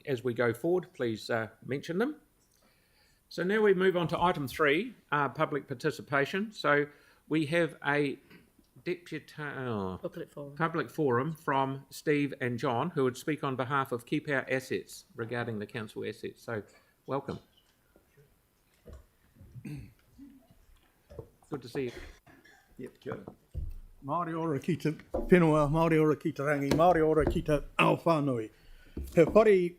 as we go forward, please mention them. So now we move on to item 3, public participation. So we have a public forum from Steve and John, who would speak on behalf of Keep Our Assets regarding the council assets. So welcome. Good to see you. Yep, kia ora. Māori ora ki te whenua, Māori ora ki te rangi, Māori ora ki te ao whānui. He whare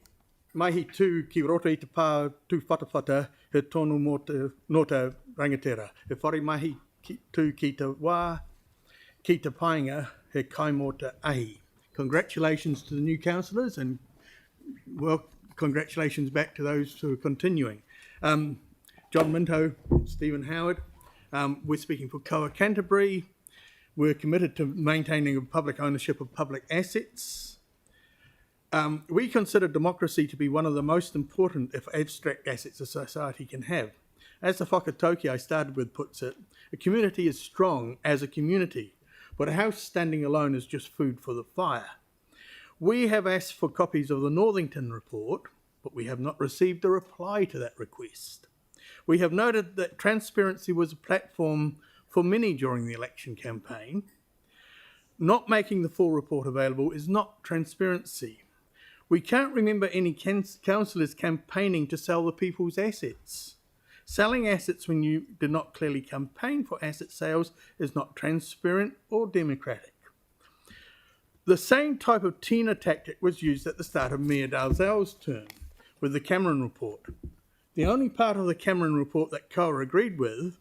mahi tū ki roto i te pā tū whatawhata he tonu no te rangatira. He whare mahi tū ki te wā, ki te painga, he kai mō te ahi. Congratulations to the new councillors and well, congratulations back to those who are continuing. John Minto, Stephen Howard, we're speaking for Koa Canterbury. We're committed to maintaining public ownership of public assets. We consider democracy to be one of the most important, if abstract, assets a society can have. As the whakatauki I started with puts it, a community is strong as a community, but a house standing alone is just food for the fire. We have asked for copies of the Northington report, but we have not received a reply to that request. We have noted that transparency was a platform for many during the election campaign. Not making the full report available is not transparency. We can't remember any councillors campaigning to sell the people's assets. Selling assets when you did not clearly campaign for asset sales is not transparent or democratic. The same type of Tina tactic was used at the start of Mayor Dalzell's term with the Cameron report. The only part of the Cameron report that Koa agreed with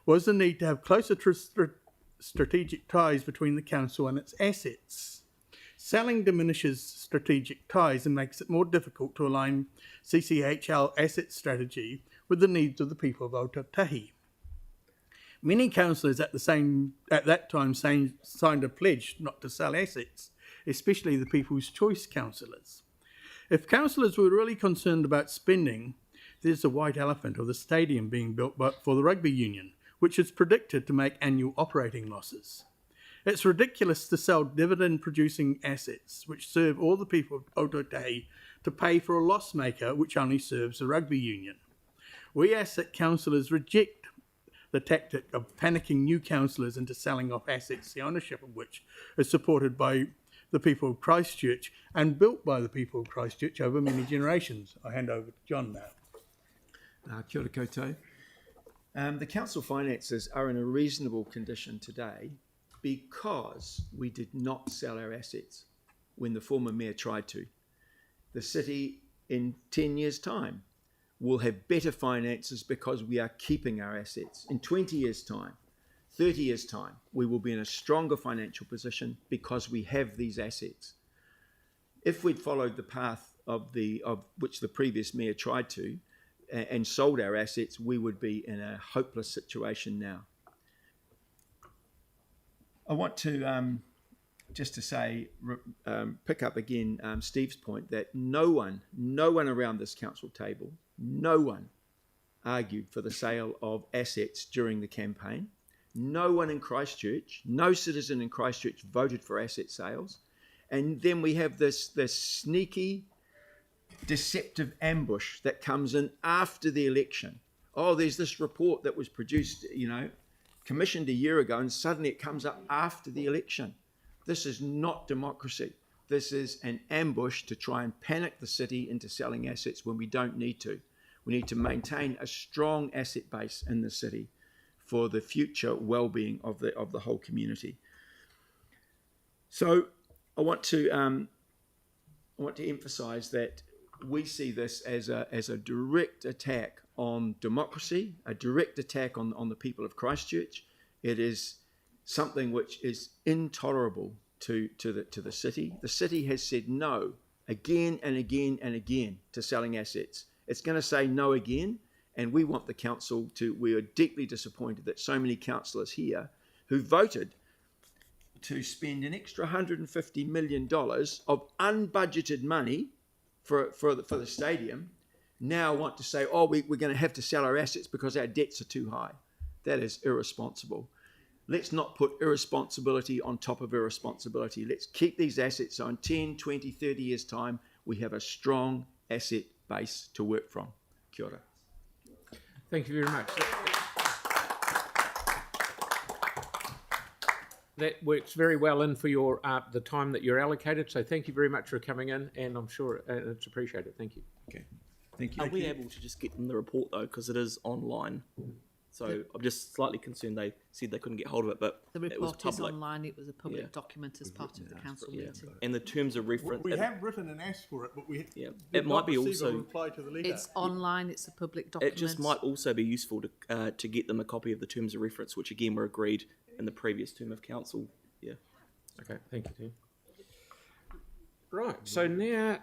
was the need to have closer strategic ties between the council and its assets. Selling diminishes strategic ties and makes it more difficult to align CCHL asset strategy with the needs of the people of Aotearoa. Many councillors at that time signed a pledge not to sell assets, especially the People's Choice councillors. If councillors were really concerned about spending, there's the white elephant of the stadium being built for the rugby union, which is predicted to make annual operating losses. It's ridiculous to sell dividend-producing assets, which serve all the people of Aotearoa, to pay for a loss maker which only serves the rugby union. We ask that councillors reject the tactic of panicking new councillors into selling off assets, the ownership of which is supported by the people of Christchurch and built by the people of Christchurch over many generations. I hand over to John now. Kia ora koutou. The council finances are in a reasonable condition today because we did not sell our assets when the former mayor tried to. The city in 10 years' time will have better finances because we are keeping our assets. In 20 years' time, 30 years' time, we will be in a stronger financial position because we have these assets. If we'd followed the path of which the previous mayor tried to, and sold our assets, we would be in a hopeless situation now. I want to just to say, pick up again Steve's point that no one around this council table, no one argued for the sale of assets during the campaign. No one in Christchurch, no citizen in Christchurch voted for asset sales. And then we have this sneaky, deceptive ambush that comes in after the election. Oh, there's this report that was produced, commissioned a year ago, and suddenly it comes up after the election. This is not democracy. This is an ambush to try and panic the city into selling assets when we don't need to. We need to maintain a strong asset base in the city for the future well-being of the whole community. So I want to emphasise that we see this as a direct attack on democracy, a direct attack on the people of Christchurch. It is something which is intolerable to the city. The city has said no again and again and again to selling assets. It's going to say no again, and we want the council to. We are deeply disappointed that so many councillors here who voted to spend an extra $150 million of unbudgeted money for the stadium now want to say, oh, we're going to have to sell our assets because our debts are too high. That is irresponsible. Let's not put irresponsibility on top of irresponsibility. Let's keep these assets so in 10, 20, 30 years' time, we have a strong asset base to work from. Kia ora. Thank you very much. That works very well in for your the time that you're allocated. So thank you very much for coming in, and I'm sure it's appreciated. Thank you. Okay, thank you. Are we able to just get them the report though, because it is online? So I'm just slightly concerned they said they couldn't get hold of it, but The it was report is public. online, it was a public Yeah. document as part of the council Yeah. meeting. And the terms of reference. We have written and asked for it, but we Yeah. did It might not be receive a also- reply to the letter. It's online, it's a public It document. just might also be useful to get them a copy of the terms of reference, which again were agreed in the previous term of council. Yeah. Okay, thank you, Tim. Right, so now